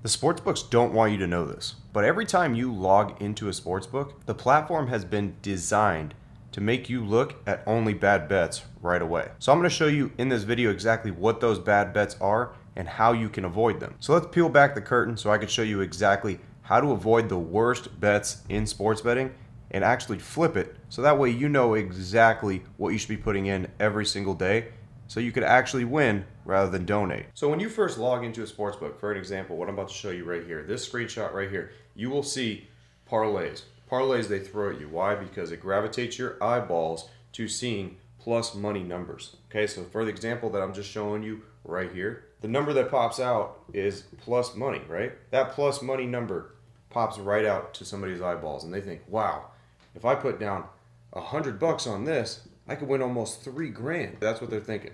The sportsbooks don't want you to know this, but every time you log into a sportsbook, the platform has been designed to make you look at only bad bets right away. So I'm going to show you in this video exactly what those bad bets are and how you can avoid them. So let's peel back the curtain so I can show you exactly how to avoid the worst bets in sports betting and actually flip it so that way you know exactly what you should be putting in every single day so you could actually win rather than donate. So when you first log into a sportsbook, for an example, what I'm about to show you right here, this screenshot right here, you will see parlays. Parlays they throw at you. Why? Because it gravitates your eyeballs to seeing plus money numbers. Okay, so for the example that I'm just showing you right here, the number that pops out is plus money, right? That plus money number pops right out to somebody's eyeballs and they think, wow, if I put down $100 on this, I could win almost $3 grand. That's what they're thinking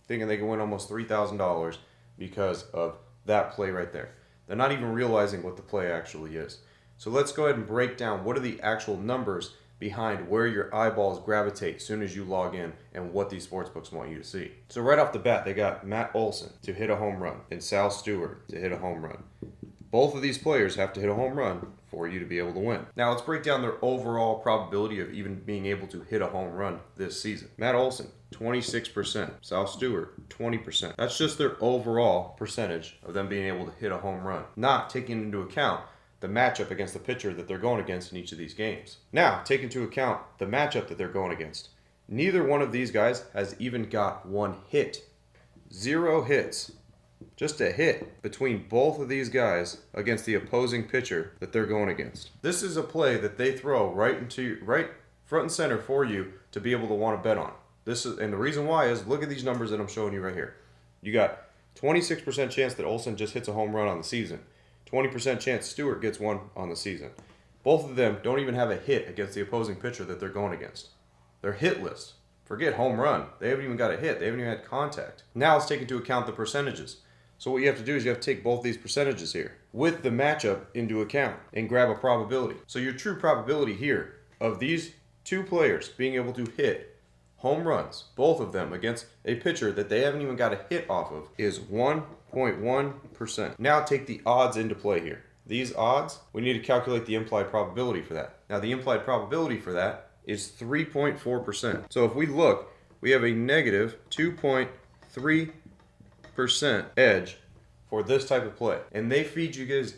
they can win almost $3,000 because of that play right there. They're not even realizing what the play actually is. So let's go ahead and break down what are the actual numbers behind where your eyeballs gravitate as soon as you log in and what these sportsbooks want you to see. So right off the bat, they got Matt Olson to hit a home run and Sal Stewart to hit a home run. Both of these players have to hit a home run for you to be able to win. Now let's break down their overall probability of even being able to hit a home run this season. Matt Olson, 26%. Sal Stewart, 20%. That's just their overall percentage of them being able to hit a home run, not taking into account the matchup against the pitcher that they're going against in each of these games. Now, take into account the matchup that they're going against. Neither one of these guys has even got one hit. 0 hits. Just a hit between both of these guys against the opposing pitcher that they're going against. This is a play that they throw right front and center for you to be able to want to bet on. And the reason why is look at these numbers that I'm showing you right here. You got 26% chance that Olson just hits a home run on the season. 20% chance Stewart gets one on the season. Both of them don't even have a hit against the opposing pitcher that they're going against. They're hitless. Forget home run. They haven't even got a hit. They haven't even had contact. Now let's take into account the percentages. So what you have to do is you have to take both these percentages here with the matchup into account and grab a probability. So your true probability here of these two players being able to hit home runs, both of them against a pitcher that they haven't even got a hit off of, is 1.1%. Now take the odds into play here. These odds, we need to calculate the implied probability for that. Now the implied probability for that is 3.4%. So if we look, we have a negative 2.3% edge for this type of play. And they feed you this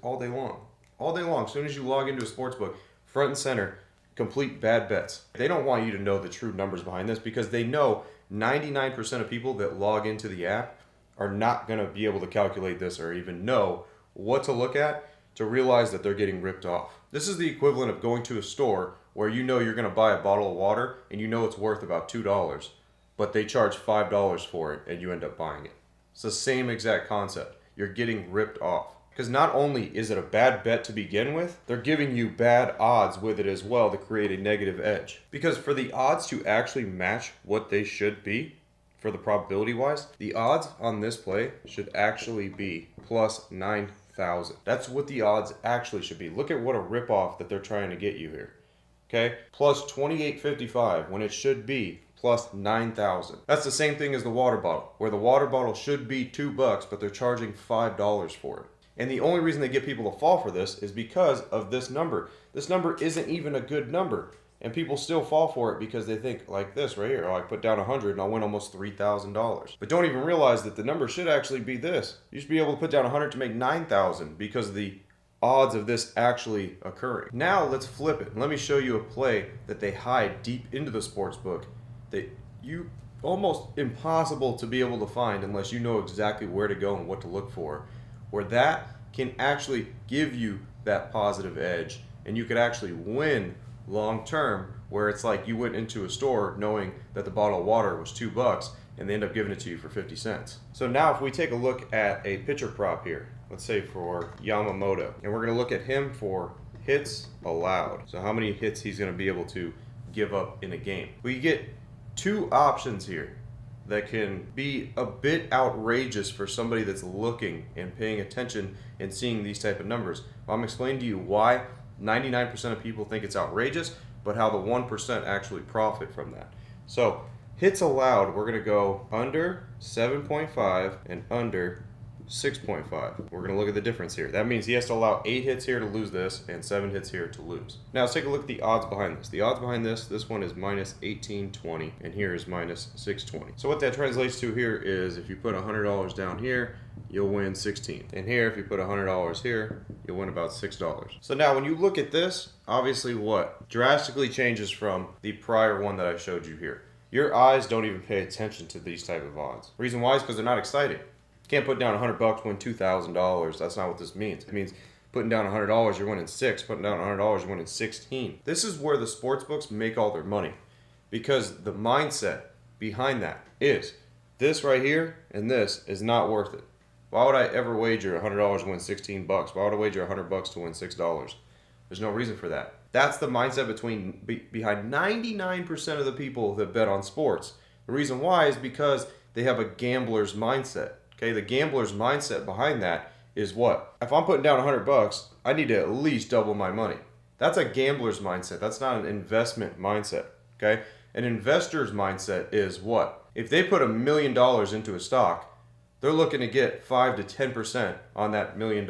all day long. All day long. As soon as you log into a sportsbook, front and center, complete bad bets. They don't want you to know the true numbers behind this because they know 99% of people that log into the app are not going to be able to calculate this or even know what to look at to realize that they're getting ripped off. This is the equivalent of going to a store where you know you're going to buy a bottle of water and you know it's worth about $2, but they charge $5 for it and you end up buying it. It's the same exact concept. You're getting ripped off. Because not only is it a bad bet to begin with, they're giving you bad odds with it as well to create a negative edge. Because for the odds to actually match what they should be, for the probability wise, the odds on this play should actually be plus 9,000. That's what the odds actually should be. Look at what a ripoff that they're trying to get you here. Okay, plus 28.55 when it should be plus 9,000. That's the same thing as the water bottle, where the water bottle should be $2, but they're charging $5 for it. And the only reason they get people to fall for this is because of this number. This number isn't even a good number. And people still fall for it because they think like this right here. Oh, I put down 100 and I'll win almost $3,000. But don't even realize that the number should actually be this. You should be able to put down 100 to make 9,000 because of the odds of this actually occurring. Now let's flip it. Let me show you a play that they hide deep into the sports book that you almost impossible to be able to find unless you know exactly where to go and what to look for, where that can actually give you that positive edge and you could actually win long term, where it's like you went into a store knowing that the bottle of water was $2 and they end up giving it to you for 50 cents. So now if we take a look at a pitcher prop here, let's say for Yamamoto, and we're going to look at him for hits allowed. So how many hits he's going to be able to give up in a game. We get two options here that can be a bit outrageous for somebody that's looking and paying attention and seeing these type of numbers. I'm explaining to you why 99% of people think it's outrageous, but how the 1% actually profit from that. So hits allowed, we're going to go under 7.5 and under 6.5. We're going to look at the difference here. That means he has to allow 8 hits here to lose this and 7 hits here to lose. Now let's take a look at the odds behind this. The odds behind this one is minus 1820 and here is minus 620. So what that translates to here is if you put $100 down here, you'll win 16. And here, if you put $100 here, you'll win about $6. So now when you look at this, obviously what drastically changes from the prior one that I showed you here. Your eyes don't even pay attention to these type of odds. Reason why is because they're not exciting. You can't put down $100, win $2,000. That's not what this means. It means putting down $100, you're winning 6. Putting down $100, you're winning 16. This is where the sports books make all their money, because the mindset behind that is this right here and this is not worth it. Why would I ever wager $100 to win 16 bucks? Why would I wager $100 to win $6? There's no reason for that. That's the mindset behind 99% of the people that bet on sports. The reason why is because they have a gambler's mindset. Okay, the gambler's mindset behind that is what? If I'm putting down $100, I need to at least double my money. That's a gambler's mindset. That's not an investment mindset. Okay, an investor's mindset is what? If they put $1 million into a stock, they're looking to get 5 to 10% on that $1 million,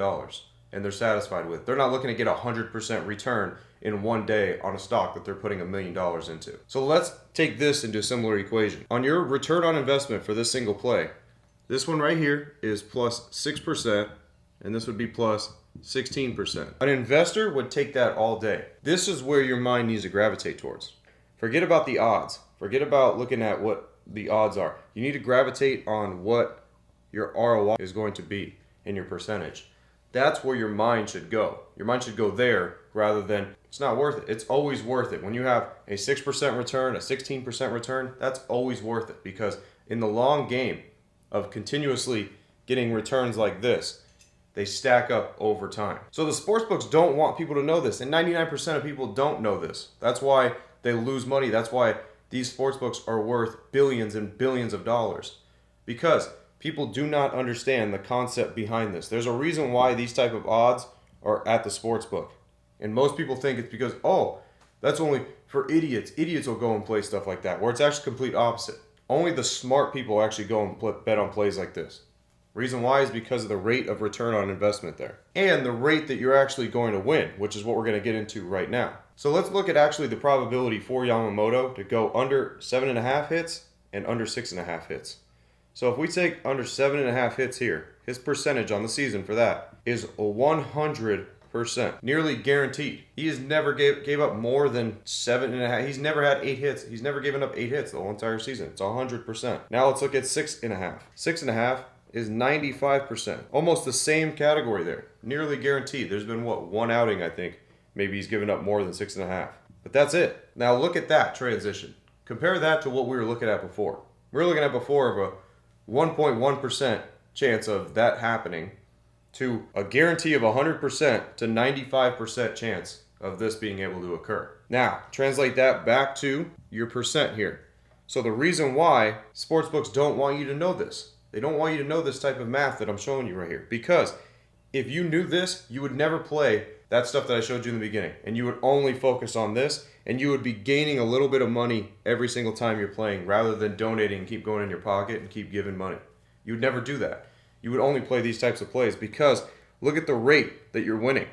and they're satisfied with. They're not looking to get 100% return in one day on a stock that they're putting $1 million into. So let's take this into a similar equation. On your return on investment for this single play, this one right here is plus 6%, and this would be plus 16%. An investor would take that all day. This is where your mind needs to gravitate towards. Forget about the odds. Forget about looking at what the odds are. You need to gravitate on what your ROI is going to be in your percentage. That's where your mind should go. Your mind should go there rather than it's not worth it. It's always worth it. When you have a 6% return, a 16% return, that's always worth it, because in the long game of continuously getting returns like this, they stack up over time. So the sportsbooks don't want people to know this, and 99% of people don't know this. That's why they lose money. That's why these sportsbooks are worth billions and billions of dollars, because people do not understand the concept behind this. There's a reason why these type of odds are at the sportsbook. And most people think it's because, oh, that's only for idiots. Idiots will go and play stuff like that, where it's actually complete opposite. Only the smart people actually go and bet on plays like this. Reason why is because of the rate of return on investment there, and the rate that you're actually going to win, which is what we're going to get into right now. So let's look at actually the probability for Yamamoto to go under 7.5 hits and under 6.5 hits. So if we take under 7.5 hits here, his percentage on the season for that is 100%, nearly guaranteed. He has never gave up more than 7.5. He's never had 8 hits. He's never given up 8 hits the whole entire season. It's 100%. Now let's look at 6.5. 6.5 is 95%. Almost the same category there. Nearly guaranteed. There's been, what, one outing, I think. Maybe he's given up more than 6.5. But that's it. Now look at that transition. Compare that to what we were looking at before. We were looking at before of a 1.1% chance of that happening to a guarantee of 100% to 95% chance of this being able to occur. Now, translate that back to your percent here. So the reason why sportsbooks don't want you to know this, they don't want you to know this type of math that I'm showing you right here, because if you knew this, you would never play that stuff that I showed you in the beginning, and you would only focus on this, and you would be gaining a little bit of money every single time you're playing rather than donating and keep going in your pocket and keep giving money. You would never do that. You would only play these types of plays, because look at the rate that you're winning.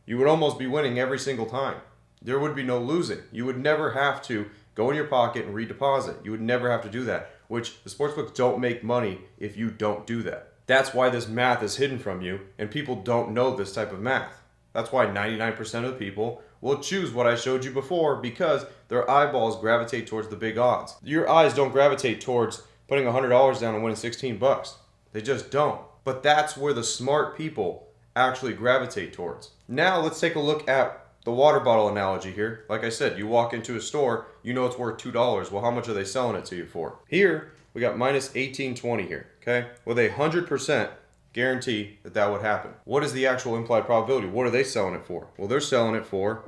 You would almost be winning every single time. There would be no losing. You would never have to go in your pocket and redeposit. You would never have to do that, which the sportsbooks don't make money if you don't do that. That's why this math is hidden from you, and people don't know this type of math. That's why 99% of the people will choose what I showed you before, because their eyeballs gravitate towards the big odds. Your eyes don't gravitate towards putting $100 down and winning 16 bucks. They just don't. But that's where the smart people actually gravitate towards. Now let's take a look at the water bottle analogy here. Like I said, you walk into a store, you know it's worth $2. Well, how much are they selling it to you for? Here, we got minus 1820 here, okay? With a 100% guarantee that that would happen. What is the actual implied probability? What are they selling it for? Well, they're selling it for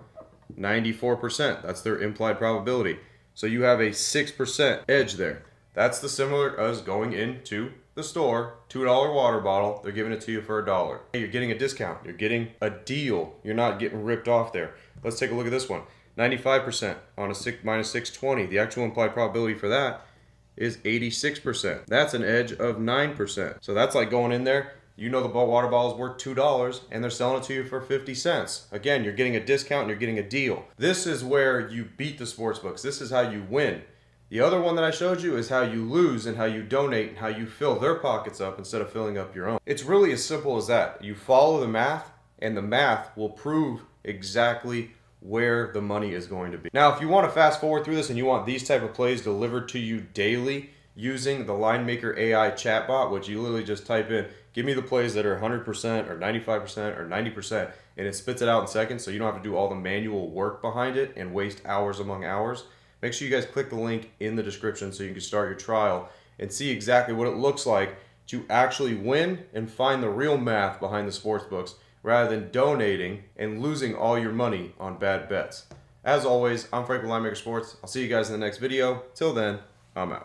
94%. That's their implied probability. So you have a 6% edge there. That's the similar as going into the store, $2 water bottle, they're giving it to you for $1. You're getting a discount. You're getting a deal. You're not getting ripped off there. Let's take a look at this one. 95% on a minus 620. The actual implied probability for that is 86%. That's an edge of 9%. So that's like going in there. you know the water bottle is worth $2 and they're selling it to you for 50 cents. Again, you're getting a discount and you're getting a deal. This is where you beat the sports books. This is how you win. The other one that I showed you is how you lose and how you donate and how you fill their pockets up instead of filling up your own. It's really as simple as that. You follow the math and the math will prove exactly where the money is going to be. Now, if you want to fast forward through this and you want these type of plays delivered to you daily using the Linemaker AI chatbot, which you literally just type in, give me the plays that are 100% or 95% or 90%, and it spits it out in seconds so you don't have to do all the manual work behind it and waste hours among hours. Make sure you guys click the link in the description so you can start your trial and see exactly what it looks like to actually win and find the real math behind the sports books rather than donating and losing all your money on bad bets. As always, I'm Frank with Linemaker Sports. I'll see you guys in the next video. Till then, I'm out.